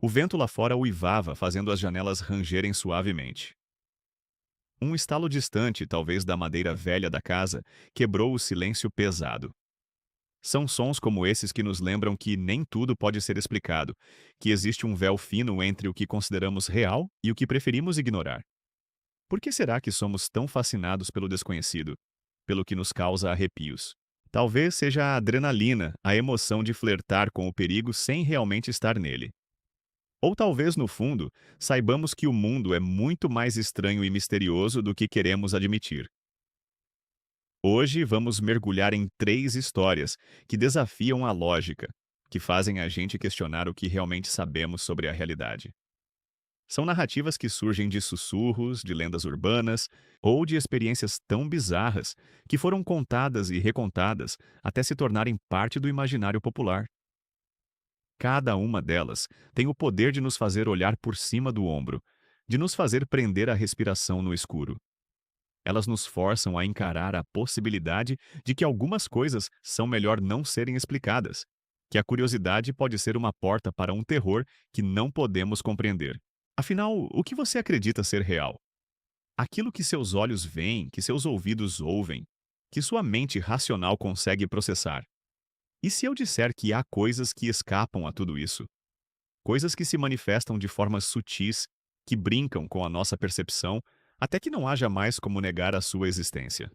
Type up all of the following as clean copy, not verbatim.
O vento lá fora uivava, fazendo as janelas rangerem suavemente. Um estalo distante, talvez da madeira velha da casa, quebrou o silêncio pesado. São sons como esses que nos lembram que nem tudo pode ser explicado, que existe um véu fino entre o que consideramos real e o que preferimos ignorar. Por que será que somos tão fascinados pelo desconhecido, pelo que nos causa arrepios? Talvez seja a adrenalina, a emoção de flertar com o perigo sem realmente estar nele. Ou talvez, no fundo, saibamos que o mundo é muito mais estranho e misterioso do que queremos admitir. Hoje vamos mergulhar em 3 histórias que desafiam a lógica, que fazem a gente questionar o que realmente sabemos sobre a realidade. São narrativas que surgem de sussurros, de lendas urbanas ou de experiências tão bizarras que foram contadas e recontadas até se tornarem parte do imaginário popular. Cada uma delas tem o poder de nos fazer olhar por cima do ombro, de nos fazer prender a respiração no escuro. Elas nos forçam a encarar a possibilidade de que algumas coisas são melhor não serem explicadas, que a curiosidade pode ser uma porta para um terror que não podemos compreender. Afinal, o que você acredita ser real? Aquilo que seus olhos veem, que seus ouvidos ouvem, que sua mente racional consegue processar. E se eu disser que há coisas que escapam a tudo isso? Coisas que se manifestam de formas sutis, que brincam com a nossa percepção, até que não haja mais como negar a sua existência.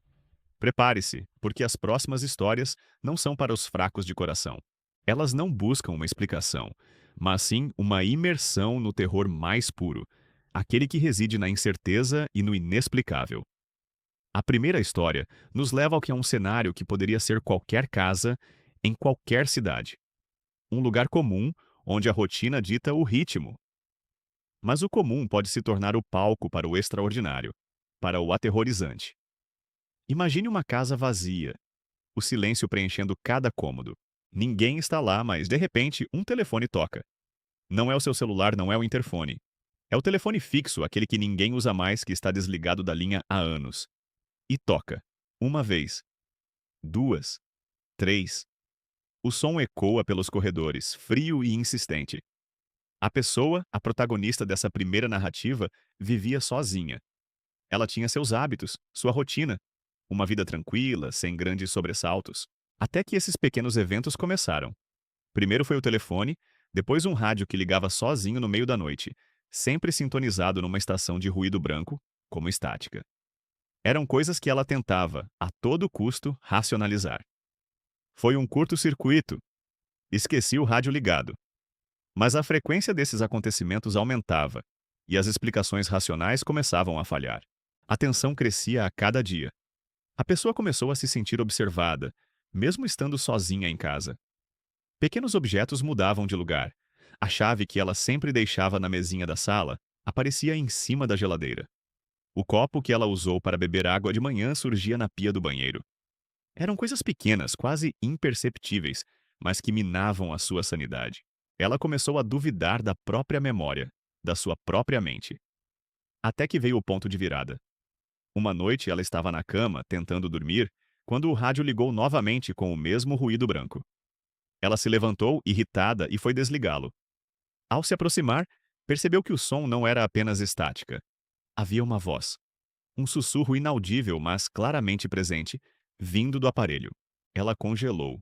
Prepare-se, porque as próximas histórias não são para os fracos de coração. Elas não buscam uma explicação, mas sim uma imersão no terror mais puro, aquele que reside na incerteza e no inexplicável. A primeira história nos leva ao que é um cenário que poderia ser qualquer casa, em qualquer cidade. Um lugar comum, onde a rotina dita o ritmo. Mas o comum pode se tornar o palco para o extraordinário, para o aterrorizante. Imagine uma casa vazia, o silêncio preenchendo cada cômodo. Ninguém está lá, mas de repente um telefone toca. Não é o seu celular, não é o interfone. É o telefone fixo, aquele que ninguém usa mais, que está desligado da linha há anos. E toca. Uma vez. Duas. Três. O som ecoa pelos corredores, frio e insistente. A pessoa, a protagonista dessa primeira narrativa, vivia sozinha. Ela tinha seus hábitos, sua rotina, uma vida tranquila, sem grandes sobressaltos. Até que esses pequenos eventos começaram. Primeiro foi o telefone, depois um rádio que ligava sozinho no meio da noite, sempre sintonizado numa estação de ruído branco, como estática. Eram coisas que ela tentava, a todo custo, racionalizar. Foi um curto-circuito. Esqueci o rádio ligado. Mas a frequência desses acontecimentos aumentava, e as explicações racionais começavam a falhar. A tensão crescia a cada dia. A pessoa começou a se sentir observada, mesmo estando sozinha em casa. Pequenos objetos mudavam de lugar. A chave que ela sempre deixava na mesinha da sala aparecia em cima da geladeira. O copo que ela usou para beber água de manhã surgia na pia do banheiro. Eram coisas pequenas, quase imperceptíveis, mas que minavam a sua sanidade. Ela começou a duvidar da própria memória, da sua própria mente. Até que veio o ponto de virada. Uma noite ela estava na cama, tentando dormir, quando o rádio ligou novamente com o mesmo ruído branco. Ela se levantou, irritada, e foi desligá-lo. Ao se aproximar, percebeu que o som não era apenas estática. Havia uma voz. Um sussurro inaudível, mas claramente presente, vindo do aparelho. Ela congelou.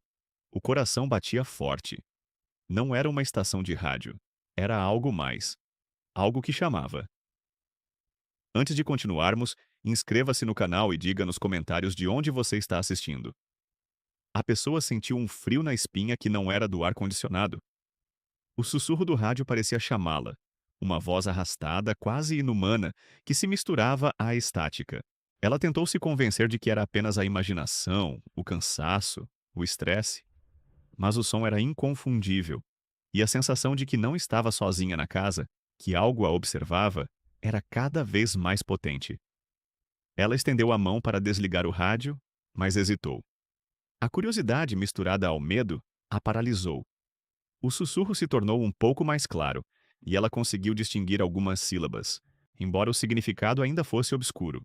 O coração batia forte. Não era uma estação de rádio. Era algo mais. Algo que chamava. Antes de continuarmos, inscreva-se no canal e diga nos comentários de onde você está assistindo. A pessoa sentiu um frio na espinha que não era do ar-condicionado. O sussurro do rádio parecia chamá-la. Uma voz arrastada, quase inumana, que se misturava à estática. Ela tentou se convencer de que era apenas a imaginação, o cansaço, o estresse. Mas o som era inconfundível. E a sensação de que não estava sozinha na casa, que algo a observava, era cada vez mais potente. Ela estendeu a mão para desligar o rádio, mas hesitou. A curiosidade misturada ao medo a paralisou. O sussurro se tornou um pouco mais claro, e ela conseguiu distinguir algumas sílabas, embora o significado ainda fosse obscuro.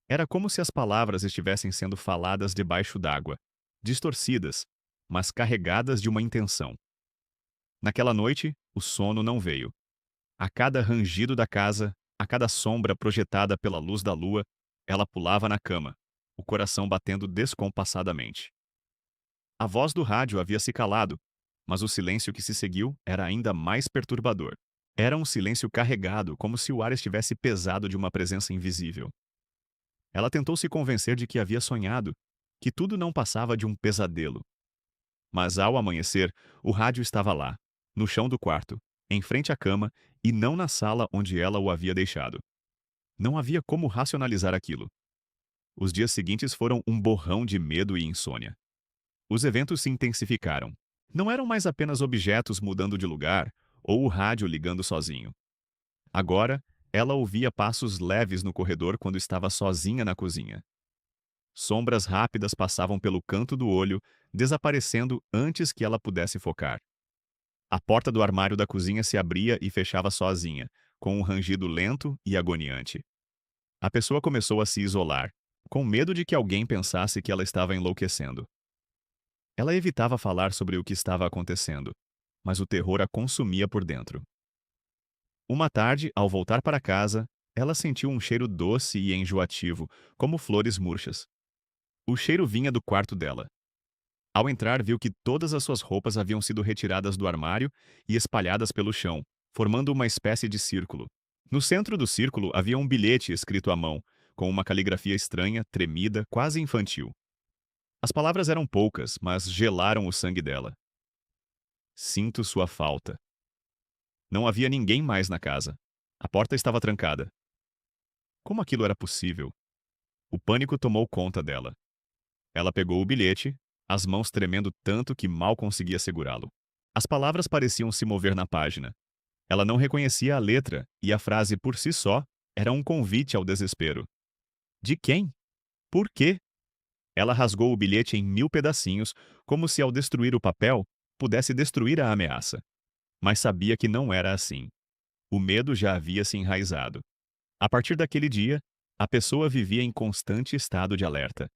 Era como se as palavras estivessem sendo faladas debaixo d'água, distorcidas, mas carregadas de uma intenção. Naquela noite, O sono não veio. A cada rangido da casa, a cada sombra projetada pela luz da lua, ela pulava na cama, o coração batendo descompassadamente. A voz do rádio havia se calado, mas o silêncio que se seguiu era ainda mais perturbador. Era um silêncio carregado, como se o ar estivesse pesado de uma presença invisível. Ela tentou se convencer de que havia sonhado, que tudo não passava de um pesadelo. Mas ao amanhecer, o rádio estava lá, no chão do quarto, em frente à cama e não na sala onde ela o havia deixado. Não havia como racionalizar aquilo. Os dias seguintes foram um borrão de medo e insônia. Os eventos se intensificaram. Não eram mais apenas objetos mudando de lugar ou o rádio ligando sozinho. Agora, ela ouvia passos leves no corredor quando estava sozinha na cozinha. Sombras rápidas passavam pelo canto do olho, desaparecendo antes que ela pudesse focar. A porta do armário da cozinha se abria e fechava sozinha, com um rangido lento e agoniante. A pessoa começou a se isolar, com medo de que alguém pensasse que ela estava enlouquecendo. Ela evitava falar sobre o que estava acontecendo, mas o terror a consumia por dentro. Uma tarde, ao voltar para casa, ela sentiu um cheiro doce e enjoativo, como flores murchas. O cheiro vinha do quarto dela. Ao entrar, viu que todas as suas roupas haviam sido retiradas do armário e espalhadas pelo chão, formando uma espécie de círculo. No centro do círculo havia um bilhete escrito à mão, com uma caligrafia estranha, tremida, quase infantil. As palavras eram poucas, mas gelaram o sangue dela. Sinto sua falta. Não havia ninguém mais na casa. A porta estava trancada. Como aquilo era possível? O pânico tomou conta dela. Ela pegou o bilhete, as mãos tremendo tanto que mal conseguia segurá-lo. As palavras pareciam se mover na página. Ela não reconhecia a letra e a frase por si só era um convite ao desespero. De quem? Por quê? Ela rasgou o bilhete em 1000 pedacinhos, como se ao destruir o papel pudesse destruir a ameaça. Mas sabia que não era assim. O medo já havia se enraizado. A partir daquele dia, a pessoa vivia em constante estado de alerta.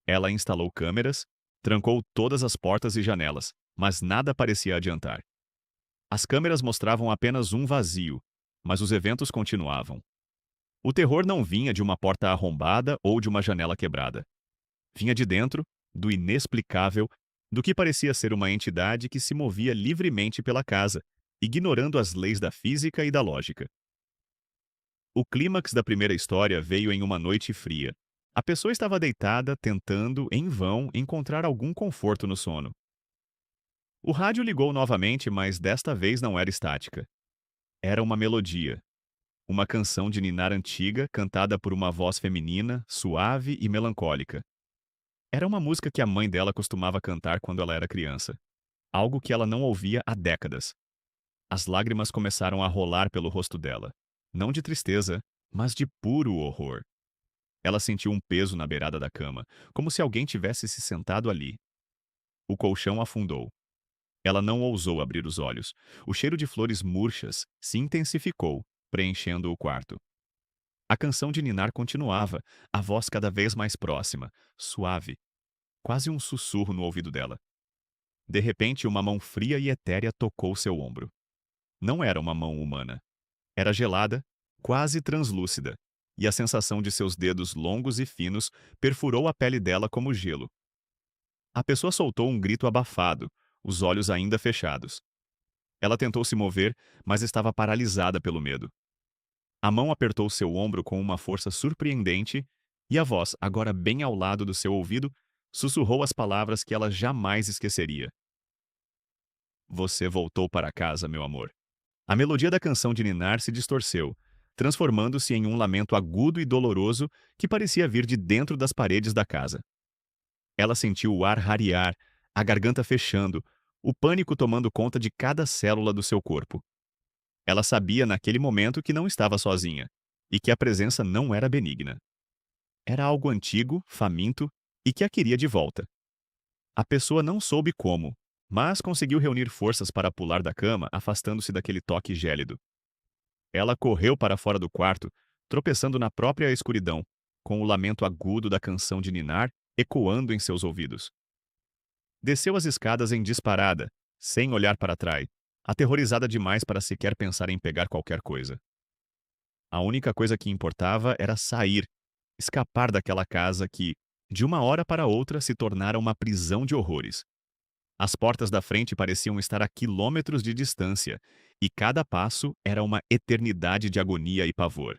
Ela instalou câmeras, trancou todas as portas e janelas, mas nada parecia adiantar. As câmeras mostravam apenas um vazio, mas os eventos continuavam. O terror não vinha de uma porta arrombada ou de uma janela quebrada. Vinha de dentro, do inexplicável, do que parecia ser uma entidade que se movia livremente pela casa, ignorando as leis da física e da lógica. O clímax da primeira história veio em uma noite fria. A pessoa estava deitada, tentando, em vão, encontrar algum conforto no sono. O rádio ligou novamente, mas desta vez não era estática. Era uma melodia. Uma canção de ninar antiga, cantada por uma voz feminina, suave e melancólica. Era uma música que a mãe dela costumava cantar quando ela era criança. Algo que ela não ouvia há décadas. As lágrimas começaram a rolar pelo rosto dela. Não de tristeza, mas de puro horror. Ela sentiu um peso na beirada da cama, como se alguém tivesse se sentado ali. O colchão afundou. Ela não ousou abrir os olhos. O cheiro de flores murchas se intensificou, preenchendo o quarto. A canção de ninar continuava, a voz cada vez mais próxima, suave, quase um sussurro no ouvido dela. De repente, uma mão fria e etérea tocou seu ombro. Não era uma mão humana. Era gelada, quase translúcida, e a sensação de seus dedos longos e finos perfurou a pele dela como gelo. A pessoa soltou um grito abafado, os olhos ainda fechados. Ela tentou se mover, mas estava paralisada pelo medo. A mão apertou seu ombro com uma força surpreendente e a voz, agora bem ao lado do seu ouvido, sussurrou as palavras que ela jamais esqueceria. Você voltou para casa, meu amor. A melodia da canção de ninar se distorceu, transformando-se em um lamento agudo e doloroso que parecia vir de dentro das paredes da casa. Ela sentiu o ar rarear, a garganta fechando, o pânico tomando conta de cada célula do seu corpo. Ela sabia naquele momento que não estava sozinha e que a presença não era benigna. Era algo antigo, faminto e que a queria de volta. A pessoa não soube como, mas conseguiu reunir forças para pular da cama, afastando-se daquele toque gélido. Ela correu para fora do quarto, tropeçando na própria escuridão, com o lamento agudo da canção de ninar ecoando em seus ouvidos. Desceu as escadas em disparada, sem olhar para trás, aterrorizada demais para sequer pensar em pegar qualquer coisa. A única coisa que importava era sair, escapar daquela casa que, de uma hora para outra, se tornara uma prisão de horrores. As portas da frente pareciam estar a quilômetros de distância, e cada passo era uma eternidade de agonia e pavor.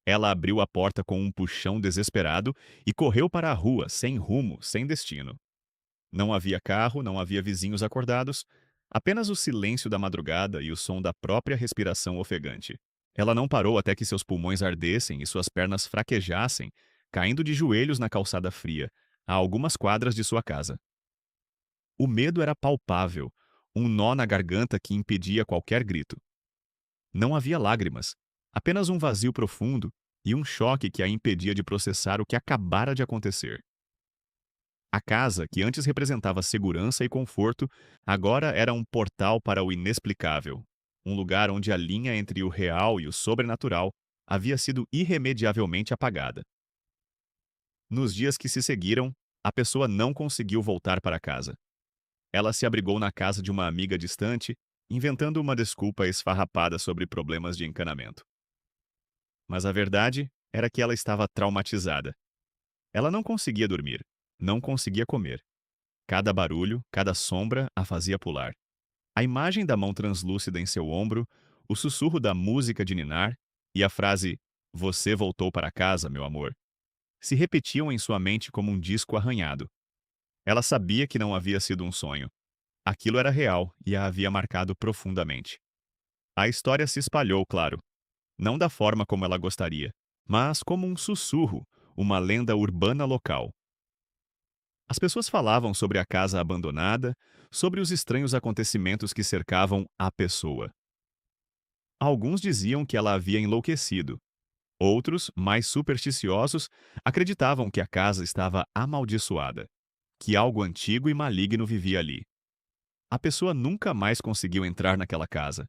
Ela abriu a porta com um puxão desesperado e correu para a rua, sem rumo, sem destino. Não havia carro, não havia vizinhos acordados, apenas o silêncio da madrugada e o som da própria respiração ofegante. Ela não parou até que seus pulmões ardessem e suas pernas fraquejassem, caindo de joelhos na calçada fria, a algumas quadras de sua casa. O medo era palpável, um nó na garganta que impedia qualquer grito. Não havia lágrimas, apenas um vazio profundo e um choque que a impedia de processar o que acabara de acontecer. A casa, que antes representava segurança e conforto, agora era um portal para o inexplicável, um lugar onde a linha entre o real e o sobrenatural havia sido irremediavelmente apagada. Nos dias que se seguiram, a pessoa não conseguiu voltar para casa. Ela se abrigou na casa de uma amiga distante, inventando uma desculpa esfarrapada sobre problemas de encanamento. Mas a verdade era que ela estava traumatizada. Ela não conseguia dormir, não conseguia comer. Cada barulho, cada sombra a fazia pular. A imagem da mão translúcida em seu ombro, o sussurro da música de ninar e a frase "Você voltou para casa, meu amor", se repetiam em sua mente como um disco arranhado. Ela sabia que não havia sido um sonho. Aquilo era real e a havia marcado profundamente. A história se espalhou, claro, não da forma como ela gostaria, mas como um sussurro, uma lenda urbana local. As pessoas falavam sobre a casa abandonada, sobre os estranhos acontecimentos que cercavam a pessoa. Alguns diziam que ela havia enlouquecido. Outros, mais supersticiosos, acreditavam que a casa estava amaldiçoada, que algo antigo e maligno vivia ali. A pessoa nunca mais conseguiu entrar naquela casa.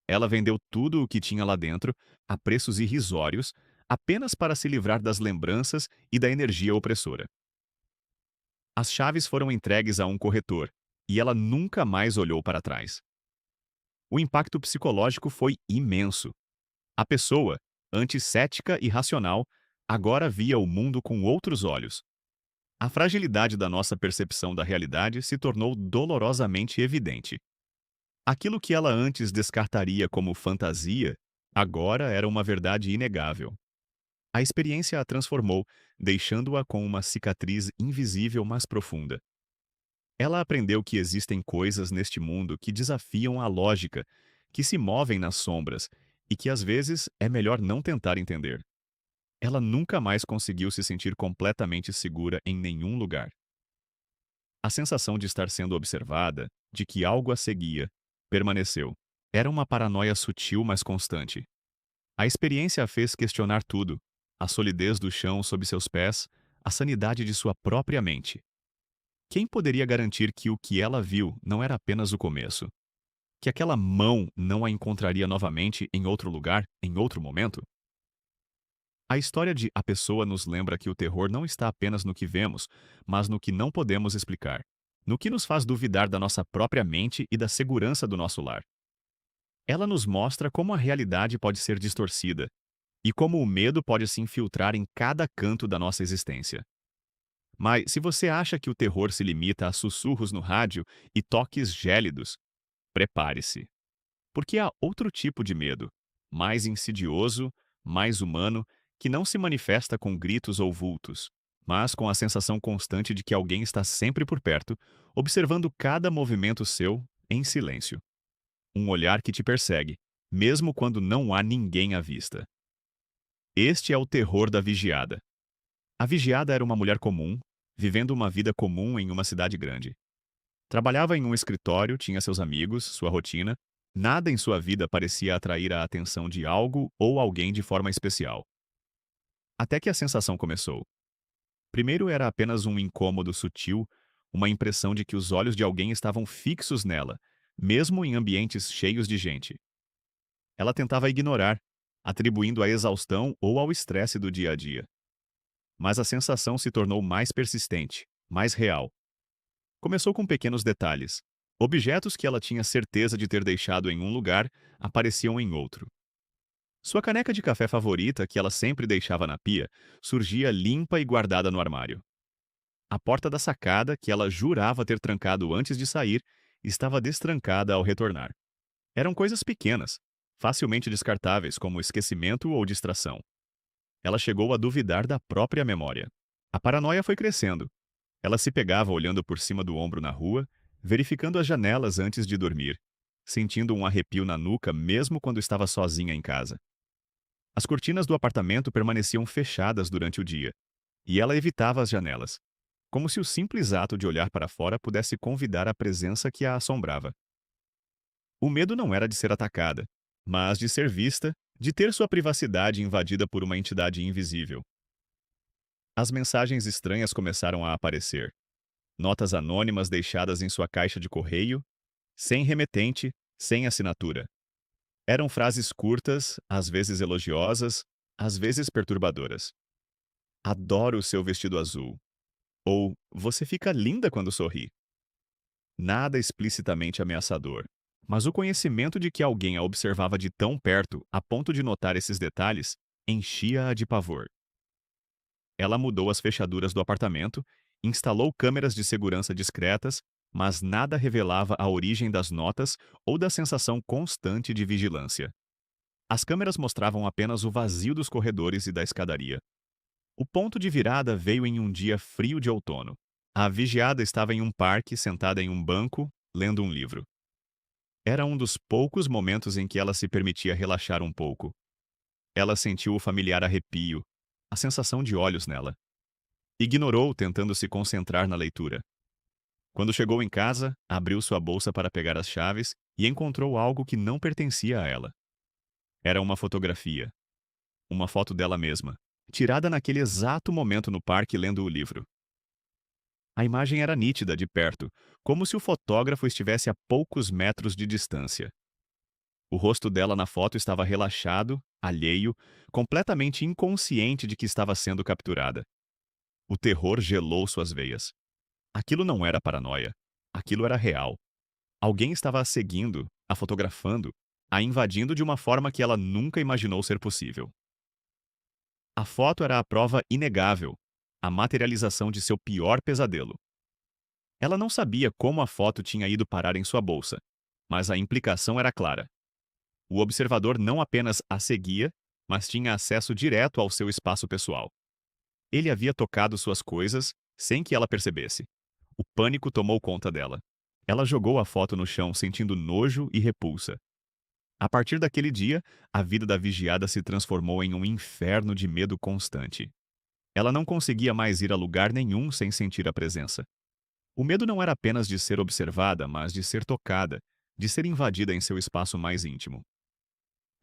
Ela vendeu tudo o que tinha lá dentro, a preços irrisórios, apenas para se livrar das lembranças e da energia opressora. As chaves foram entregues a um corretor, e ela nunca mais olhou para trás. O impacto psicológico foi imenso. A pessoa, antes cética e racional, agora via o mundo com outros olhos. A fragilidade da nossa percepção da realidade se tornou dolorosamente evidente. Aquilo que ela antes descartaria como fantasia, agora era uma verdade inegável. A experiência a transformou, deixando-a com uma cicatriz invisível mas profunda. Ela aprendeu que existem coisas neste mundo que desafiam a lógica, que se movem nas sombras e que às vezes é melhor não tentar entender. Ela nunca mais conseguiu se sentir completamente segura em nenhum lugar. A sensação de estar sendo observada, de que algo a seguia, permaneceu. Era uma paranoia sutil mas constante. A experiência a fez questionar tudo: a solidez do chão sob seus pés, a sanidade de sua própria mente. Quem poderia garantir que o que ela viu não era apenas o começo? Que aquela mão não a encontraria novamente em outro lugar, em outro momento? A história de A Pessoa nos lembra que o terror não está apenas no que vemos, mas no que não podemos explicar. No que nos faz duvidar da nossa própria mente e da segurança do nosso lar. Ela nos mostra como a realidade pode ser distorcida e como o medo pode se infiltrar em cada canto da nossa existência. Mas se você acha que o terror se limita a sussurros no rádio e toques gélidos, prepare-se. Porque há outro tipo de medo, mais insidioso, mais humano, que não se manifesta com gritos ou vultos, mas com a sensação constante de que alguém está sempre por perto, observando cada movimento seu em silêncio. Um olhar que te persegue, mesmo quando não há ninguém à vista. Este é o terror da vigiada. A vigiada era uma mulher comum, vivendo uma vida comum em uma cidade grande. Trabalhava em um escritório, tinha seus amigos, sua rotina. Nada em sua vida parecia atrair a atenção de algo ou alguém de forma especial. Até que a sensação começou. Primeiro era apenas um incômodo sutil, uma impressão de que os olhos de alguém estavam fixos nela, mesmo em ambientes cheios de gente. Ela tentava ignorar, atribuindo à exaustão ou ao estresse do dia a dia. Mas a sensação se tornou mais persistente, mais real. Começou com pequenos detalhes. Objetos que ela tinha certeza de ter deixado em um lugar apareciam em outro. Sua caneca de café favorita, que ela sempre deixava na pia, surgia limpa e guardada no armário. A porta da sacada, que ela jurava ter trancado antes de sair, estava destrancada ao retornar. Eram coisas pequenas, facilmente descartáveis, como esquecimento ou distração. Ela chegou a duvidar da própria memória. A paranoia foi crescendo. Ela se pegava olhando por cima do ombro na rua, verificando as janelas antes de dormir, sentindo um arrepio na nuca mesmo quando estava sozinha em casa. As cortinas do apartamento permaneciam fechadas durante o dia, e ela evitava as janelas, como se o simples ato de olhar para fora pudesse convidar a presença que a assombrava. O medo não era de ser atacada, mas de ser vista, de ter sua privacidade invadida por uma entidade invisível. As mensagens estranhas começaram a aparecer. Notas anônimas deixadas em sua caixa de correio, sem remetente, sem assinatura. Eram frases curtas, às vezes elogiosas, às vezes perturbadoras. Adoro o seu vestido azul. Ou você fica linda quando sorri. Nada explicitamente ameaçador, mas o conhecimento de que alguém a observava de tão perto a ponto de notar esses detalhes enchia-a de pavor. Ela mudou as fechaduras do apartamento, instalou câmeras de segurança discretas, mas nada revelava a origem das notas ou da sensação constante de vigilância. As câmeras mostravam apenas o vazio dos corredores e da escadaria. O ponto de virada veio em um dia frio de outono. A vigiada estava em um parque, sentada em um banco, lendo um livro. Era um dos poucos momentos em que ela se permitia relaxar um pouco. Ela sentiu o familiar arrepio, a sensação de olhos nela. Ignorou, tentando se concentrar na leitura. Quando chegou em casa, abriu sua bolsa para pegar as chaves e encontrou algo que não pertencia a ela. Era uma fotografia. Uma foto dela mesma, tirada naquele exato momento no parque lendo o livro. A imagem era nítida de perto, como se o fotógrafo estivesse a poucos metros de distância. O rosto dela na foto estava relaxado, alheio, completamente inconsciente de que estava sendo capturada. O terror gelou suas veias. Aquilo não era paranoia. Aquilo era real. Alguém estava a seguindo, a fotografando, a invadindo de uma forma que ela nunca imaginou ser possível. A foto era a prova inegável, a materialização de seu pior pesadelo. Ela não sabia como a foto tinha ido parar em sua bolsa, mas a implicação era clara. O observador não apenas a seguia, mas tinha acesso direto ao seu espaço pessoal. Ele havia tocado suas coisas sem que ela percebesse. O pânico tomou conta dela. Ela jogou a foto no chão, sentindo nojo e repulsa. A partir daquele dia, a vida da vigiada se transformou em um inferno de medo constante. Ela não conseguia mais ir a lugar nenhum sem sentir a presença. O medo não era apenas de ser observada, mas de ser tocada, de ser invadida em seu espaço mais íntimo.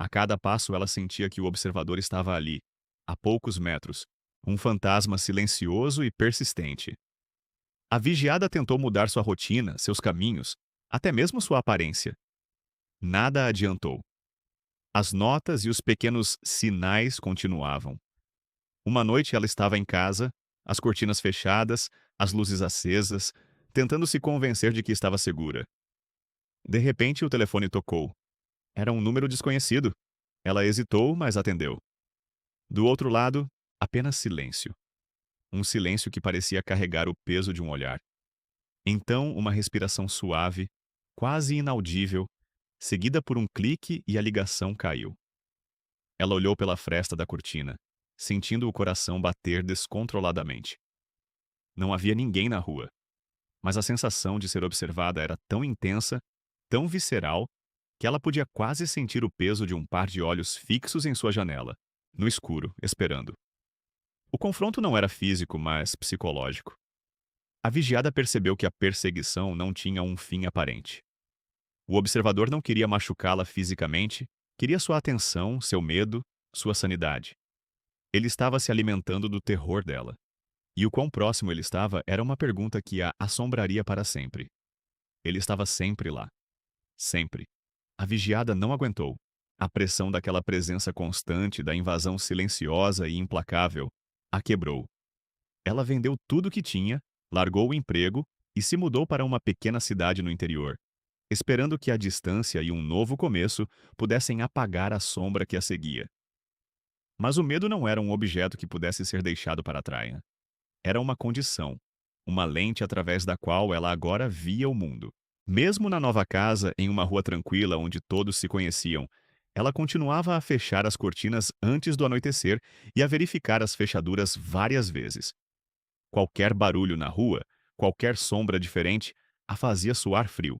A cada passo ela sentia que o observador estava ali, a poucos metros, um fantasma silencioso e persistente. A vigiada tentou mudar sua rotina, seus caminhos, até mesmo sua aparência. Nada adiantou. As notas e os pequenos sinais continuavam. Uma noite ela estava em casa, as cortinas fechadas, as luzes acesas, tentando se convencer de que estava segura. De repente, o telefone tocou. Era um número desconhecido. Ela hesitou, mas atendeu. Do outro lado, apenas silêncio. Um silêncio que parecia carregar o peso de um olhar. Então, uma respiração suave, quase inaudível, seguida por um clique e a ligação caiu. Ela olhou pela fresta da cortina, sentindo o coração bater descontroladamente. Não havia ninguém na rua, mas a sensação de ser observada era tão intensa, tão visceral, que ela podia quase sentir o peso de um par de olhos fixos em sua janela, no escuro, esperando. O confronto não era físico, mas psicológico. A vigiada percebeu que a perseguição não tinha um fim aparente. O observador não queria machucá-la fisicamente, queria sua atenção, seu medo, sua sanidade. Ele estava se alimentando do terror dela. E o quão próximo ele estava era uma pergunta que a assombraria para sempre. Ele estava sempre lá. Sempre. A vigiada não aguentou. A pressão daquela presença constante, da invasão silenciosa e implacável, a quebrou. Ela vendeu tudo o que tinha, largou o emprego e se mudou para uma pequena cidade no interior, esperando que a distância e um novo começo pudessem apagar a sombra que a seguia. Mas o medo não era um objeto que pudesse ser deixado para trás. Era uma condição, uma lente através da qual ela agora via o mundo. Mesmo na nova casa, em uma rua tranquila onde todos se conheciam, ela continuava a fechar as cortinas antes do anoitecer e a verificar as fechaduras várias vezes. Qualquer barulho na rua, qualquer sombra diferente, a fazia suar frio.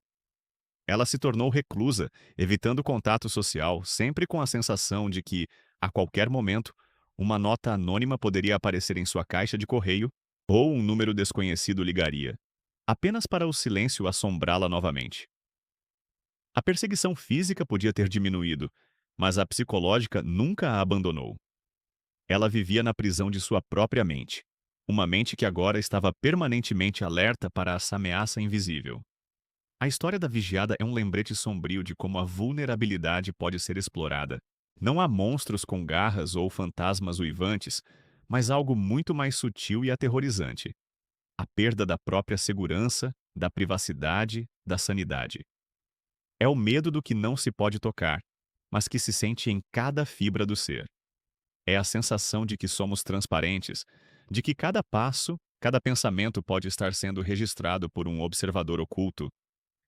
Ela se tornou reclusa, evitando contato social, sempre com a sensação de que, a qualquer momento, uma nota anônima poderia aparecer em sua caixa de correio ou um número desconhecido ligaria, apenas para o silêncio assombrá-la novamente. A perseguição física podia ter diminuído, mas a psicológica nunca a abandonou. Ela vivia na prisão de sua própria mente, uma mente que agora estava permanentemente alerta para essa ameaça invisível. A história da vigiada é um lembrete sombrio de como a vulnerabilidade pode ser explorada. Não há monstros com garras ou fantasmas uivantes, mas algo muito mais sutil e aterrorizante: a perda da própria segurança, da privacidade, da sanidade. É o medo do que não se pode tocar, mas que se sente em cada fibra do ser. É a sensação de que somos transparentes, de que cada passo, cada pensamento pode estar sendo registrado por um observador oculto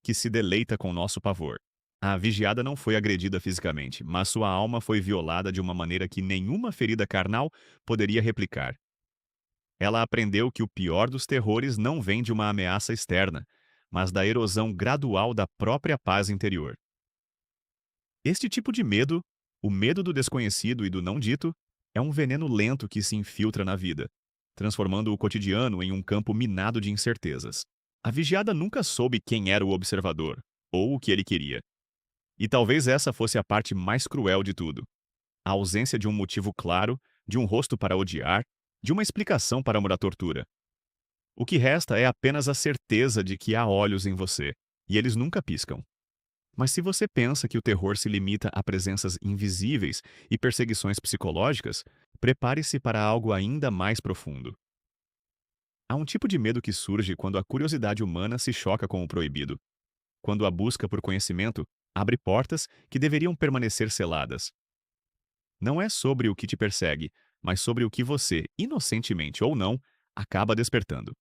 que se deleita com nosso pavor. A vigiada não foi agredida fisicamente, mas sua alma foi violada de uma maneira que nenhuma ferida carnal poderia replicar. Ela aprendeu que o pior dos terrores não vem de uma ameaça externa, mas da erosão gradual da própria paz interior. Este tipo de medo, o medo do desconhecido e do não dito, é um veneno lento que se infiltra na vida, transformando o cotidiano em um campo minado de incertezas. A vigiada nunca soube quem era o observador, ou o que ele queria. E talvez essa fosse a parte mais cruel de tudo: a ausência de um motivo claro, de um rosto para odiar, de uma explicação para uma tortura. O que resta é apenas a certeza de que há olhos em você, e eles nunca piscam. Mas se você pensa que o terror se limita a presenças invisíveis e perseguições psicológicas, prepare-se para algo ainda mais profundo. Há um tipo de medo que surge quando a curiosidade humana se choca com o proibido, quando a busca por conhecimento abre portas que deveriam permanecer seladas. Não é sobre o que te persegue, mas sobre o que você, inocentemente ou não, acaba despertando.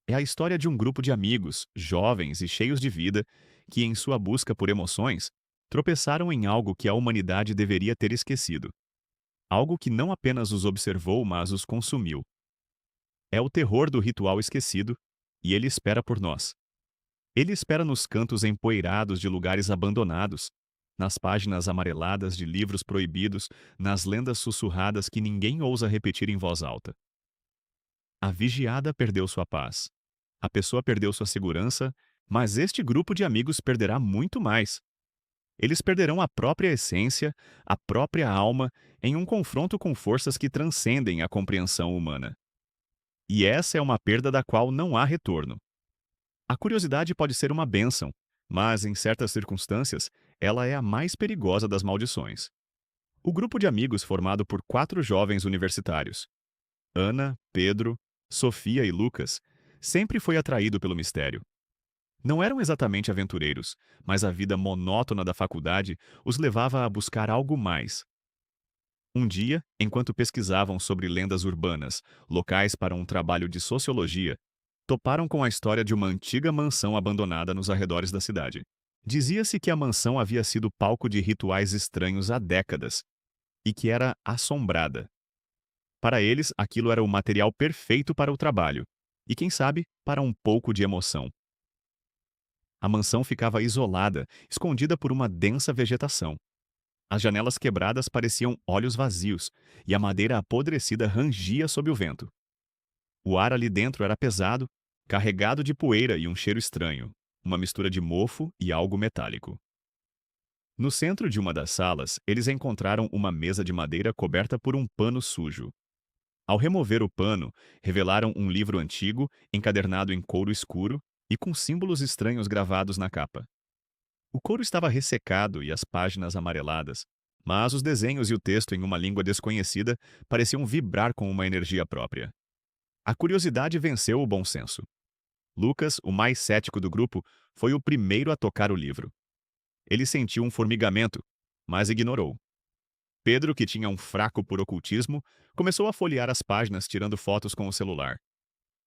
É a história de um grupo de amigos, jovens e cheios de vida, que, em sua busca por emoções, tropeçaram em algo que a humanidade deveria ter esquecido. Algo que não apenas os observou, mas os consumiu. É o terror do ritual esquecido, e ele espera por nós. Ele espera nos cantos empoeirados de lugares abandonados, nas páginas amareladas de livros proibidos, nas lendas sussurradas que ninguém ousa repetir em voz alta. A vigiada perdeu sua paz. A pessoa perdeu sua segurança, mas este grupo de amigos perderá muito mais. Eles perderão a própria essência, a própria alma, em um confronto com forças que transcendem a compreensão humana. E essa é uma perda da qual não há retorno. A curiosidade pode ser uma bênção, mas, em certas circunstâncias, ela é a mais perigosa das maldições. O grupo de amigos formado por 4 jovens universitários, Ana, Pedro, Sofia e Lucas, sempre foi atraído pelo mistério. Não eram exatamente aventureiros, mas a vida monótona da faculdade os levava a buscar algo mais. Um dia, enquanto pesquisavam sobre lendas urbanas, locais para um trabalho de sociologia, toparam com a história de uma antiga mansão abandonada nos arredores da cidade. Dizia-se que a mansão havia sido palco de rituais estranhos há décadas e que era assombrada. Para eles, aquilo era o material perfeito para o trabalho e, quem sabe, para um pouco de emoção. A mansão ficava isolada, escondida por uma densa vegetação. As janelas quebradas pareciam olhos vazios e a madeira apodrecida rangia sob o vento. O ar ali dentro era pesado, carregado de poeira e um cheiro estranho, uma mistura de mofo e algo metálico. No centro de uma das salas, eles encontraram uma mesa de madeira coberta por um pano sujo. Ao remover o pano, revelaram um livro antigo, encadernado em couro escuro e com símbolos estranhos gravados na capa. O couro estava ressecado e as páginas amareladas, mas os desenhos e o texto em uma língua desconhecida pareciam vibrar com uma energia própria. A curiosidade venceu o bom senso. Lucas, o mais cético do grupo, foi o primeiro a tocar o livro. Ele sentiu um formigamento, mas ignorou. Pedro, que tinha um fraco por ocultismo, começou a folhear as páginas tirando fotos com o celular.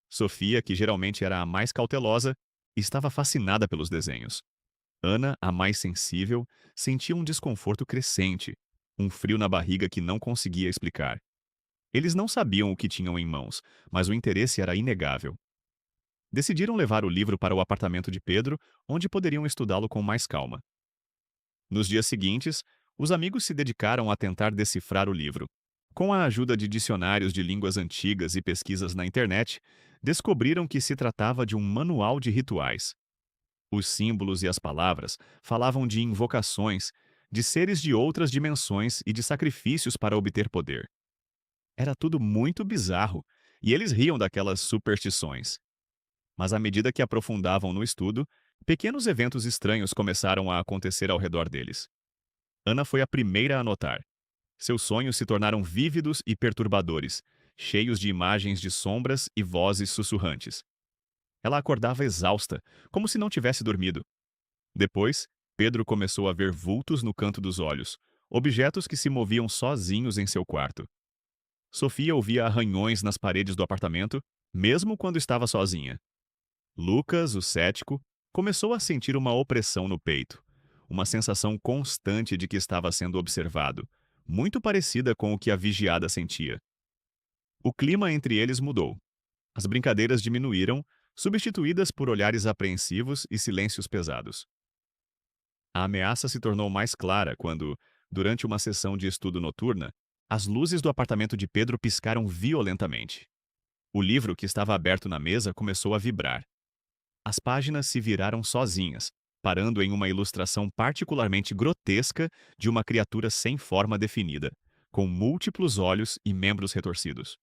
Sofia, que geralmente era a mais cautelosa, estava fascinada pelos desenhos. Ana, a mais sensível, sentia um desconforto crescente, um frio na barriga que não conseguia explicar. Eles não sabiam o que tinham em mãos, mas o interesse era inegável. Decidiram levar o livro para o apartamento de Pedro, onde poderiam estudá-lo com mais calma. Nos dias seguintes, os amigos se dedicaram a tentar decifrar o livro. Com a ajuda de dicionários de línguas antigas e pesquisas na internet, descobriram que se tratava de um manual de rituais. Os símbolos e as palavras falavam de invocações, de seres de outras dimensões e de sacrifícios para obter poder. Era tudo muito bizarro, e eles riam daquelas superstições. Mas à medida que aprofundavam no estudo, pequenos eventos estranhos começaram a acontecer ao redor deles. Ana foi a primeira a notar. Seus sonhos se tornaram vívidos e perturbadores, cheios de imagens de sombras e vozes sussurrantes. Ela acordava exausta, como se não tivesse dormido. Depois, Pedro começou a ver vultos no canto dos olhos, objetos que se moviam sozinhos em seu quarto. Sofia ouvia arranhões nas paredes do apartamento, mesmo quando estava sozinha. Lucas, o cético, começou a sentir uma opressão no peito, uma sensação constante de que estava sendo observado, muito parecida com o que a vigiada sentia. O clima entre eles mudou. As brincadeiras diminuíram, substituídas por olhares apreensivos e silêncios pesados. A ameaça se tornou mais clara quando, durante uma sessão de estudo noturna, as luzes do apartamento de Pedro piscaram violentamente. O livro que estava aberto na mesa começou a vibrar. As páginas se viraram sozinhas, parando em uma ilustração particularmente grotesca de uma criatura sem forma definida, com múltiplos olhos e membros retorcidos.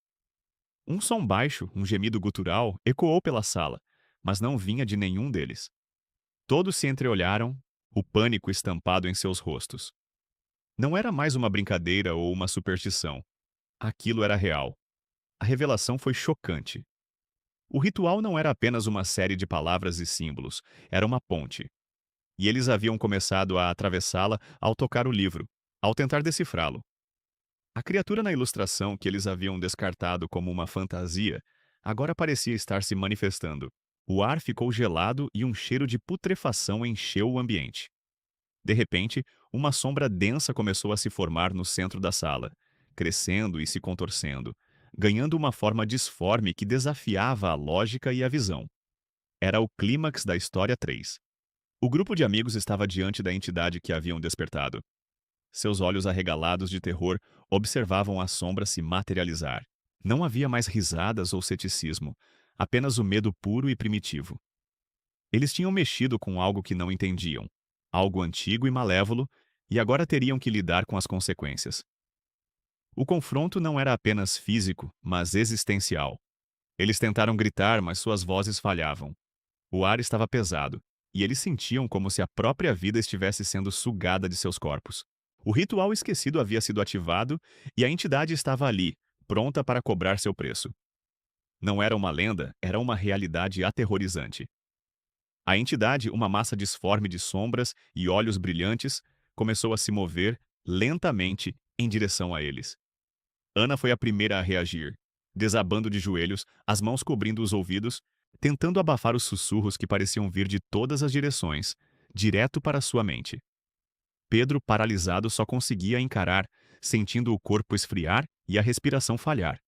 Um som baixo, um gemido gutural, ecoou pela sala, mas não vinha de nenhum deles. Todos se entreolharam, o pânico estampado em seus rostos. Não era mais uma brincadeira ou uma superstição. Aquilo era real. A revelação foi chocante. O ritual não era apenas uma série de palavras e símbolos, era uma ponte. E eles haviam começado a atravessá-la ao tocar o livro, ao tentar decifrá-lo. A criatura na ilustração que eles haviam descartado como uma fantasia, agora parecia estar se manifestando. O ar ficou gelado e um cheiro de putrefação encheu o ambiente. De repente, uma sombra densa começou a se formar no centro da sala, crescendo e se contorcendo, ganhando uma forma disforme que desafiava a lógica e a visão. Era o clímax da história 3. O grupo de amigos estava diante da entidade que haviam despertado. Seus olhos arregalados de terror observavam a sombra se materializar. Não havia mais risadas ou ceticismo, apenas o medo puro e primitivo. Eles tinham mexido com algo que não entendiam, algo antigo e malévolo, e agora teriam que lidar com as consequências. O confronto não era apenas físico, mas existencial. Eles tentaram gritar, mas suas vozes falhavam. O ar estava pesado, e eles sentiam como se a própria vida estivesse sendo sugada de seus corpos. O ritual esquecido havia sido ativado e a entidade estava ali, pronta para cobrar seu preço. Não era uma lenda, era uma realidade aterrorizante. A entidade, uma massa disforme de sombras e olhos brilhantes, começou a se mover lentamente em direção a eles. Ana foi a primeira a reagir, desabando de joelhos, as mãos cobrindo os ouvidos, tentando abafar os sussurros que pareciam vir de todas as direções, direto para sua mente. Pedro, paralisado, só conseguia encarar, sentindo o corpo esfriar e a respiração falhar.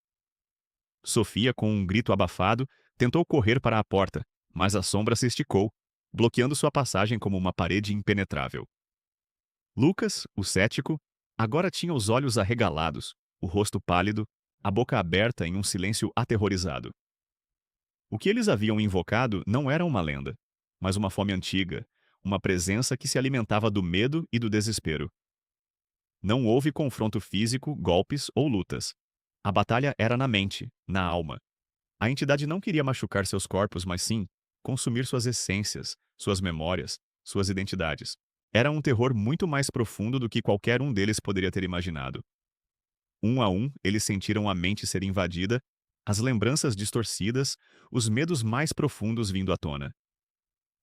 Sofia, com um grito abafado, tentou correr para a porta, mas a sombra se esticou, bloqueando sua passagem como uma parede impenetrável. Lucas, o cético, agora tinha os olhos arregalados, o rosto pálido, a boca aberta em um silêncio aterrorizado. O que eles haviam invocado não era uma lenda, mas uma fome antiga, uma presença que se alimentava do medo e do desespero. Não houve confronto físico, golpes ou lutas. A batalha era na mente, na alma. A entidade não queria machucar seus corpos, mas sim consumir suas essências, suas memórias, suas identidades. Era um terror muito mais profundo do que qualquer um deles poderia ter imaginado. Um a um, eles sentiram a mente ser invadida As lembranças distorcidas, os medos mais profundos vindo à tona.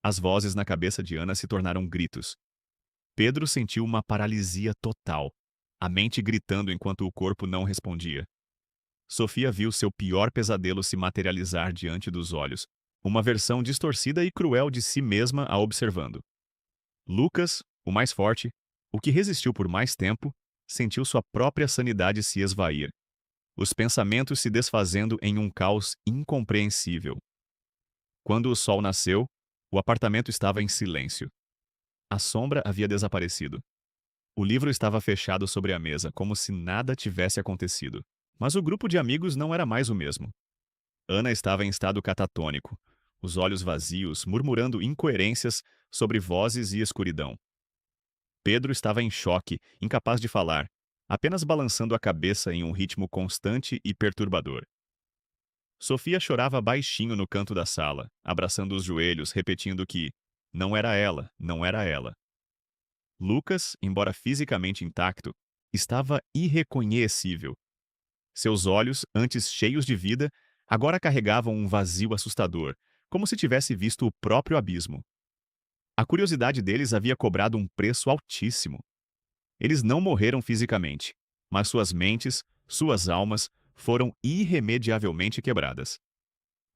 As vozes na cabeça de Ana se tornaram gritos. Pedro sentiu uma paralisia total, a mente gritando enquanto o corpo não respondia. Sofia viu seu pior pesadelo se materializar diante dos olhos, uma versão distorcida e cruel de si mesma a observando. Lucas, o mais forte, o que resistiu por mais tempo, sentiu sua própria sanidade se esvair, os pensamentos se desfazendo em um caos incompreensível. Quando o sol nasceu, o apartamento estava em silêncio. A sombra havia desaparecido. O livro estava fechado sobre a mesa, como se nada tivesse acontecido. Mas o grupo de amigos não era mais o mesmo. Ana estava em estado catatônico, os olhos vazios, murmurando incoerências sobre vozes e escuridão. Pedro estava em choque, incapaz de falar, apenas balançando a cabeça em um ritmo constante e perturbador. Sofia chorava baixinho no canto da sala, abraçando os joelhos, repetindo que não era ela, não era ela. Lucas, embora fisicamente intacto, estava irreconhecível. Seus olhos, antes cheios de vida, agora carregavam um vazio assustador, como se tivesse visto o próprio abismo. A curiosidade deles havia cobrado um preço altíssimo. Eles não morreram fisicamente, mas suas mentes, suas almas, foram irremediavelmente quebradas.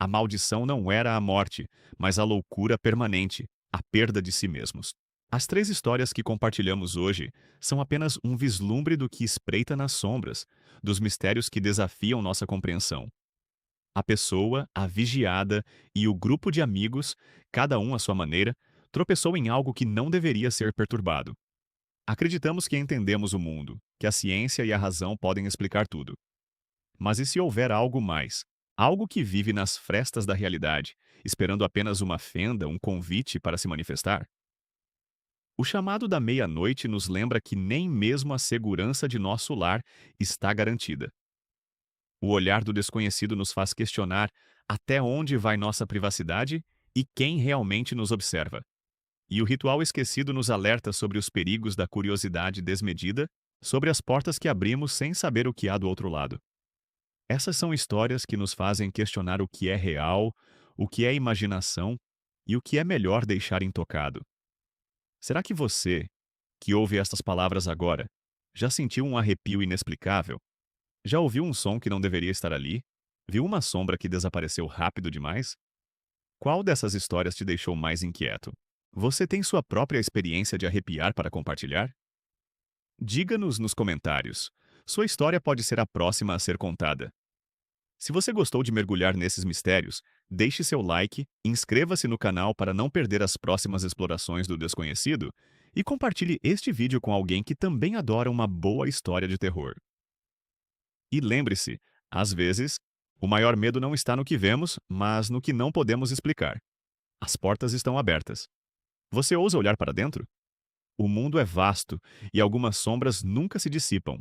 A maldição não era a morte, mas a loucura permanente, a perda de si mesmos. As três histórias que compartilhamos hoje são apenas um vislumbre do que espreita nas sombras, dos mistérios que desafiam nossa compreensão. A pessoa, a vigiada e o grupo de amigos, cada um à sua maneira, tropeçou em algo que não deveria ser perturbado. Acreditamos que entendemos o mundo, que a ciência e a razão podem explicar tudo. Mas e se houver algo mais? Algo que vive nas frestas da realidade, esperando apenas uma fenda, um convite para se manifestar? O chamado da meia-noite nos lembra que nem mesmo a segurança de nosso lar está garantida. O olhar do desconhecido nos faz questionar até onde vai nossa privacidade e quem realmente nos observa. E o ritual esquecido nos alerta sobre os perigos da curiosidade desmedida, sobre as portas que abrimos sem saber o que há do outro lado. Essas são histórias que nos fazem questionar o que é real, o que é imaginação e o que é melhor deixar intocado. Será que você, que ouve estas palavras agora, já sentiu um arrepio inexplicável? Já ouviu um som que não deveria estar ali? Viu uma sombra que desapareceu rápido demais? Qual dessas histórias te deixou mais inquieto? Você tem sua própria experiência de arrepiar para compartilhar? Diga-nos nos comentários. Sua história pode ser a próxima a ser contada. Se você gostou de mergulhar nesses mistérios, deixe seu like, inscreva-se no canal para não perder as próximas explorações do desconhecido e compartilhe este vídeo com alguém que também adora uma boa história de terror. E lembre-se, às vezes, o maior medo não está no que vemos, mas no que não podemos explicar. As portas estão abertas. Você ousa olhar para dentro? O mundo é vasto e algumas sombras nunca se dissipam,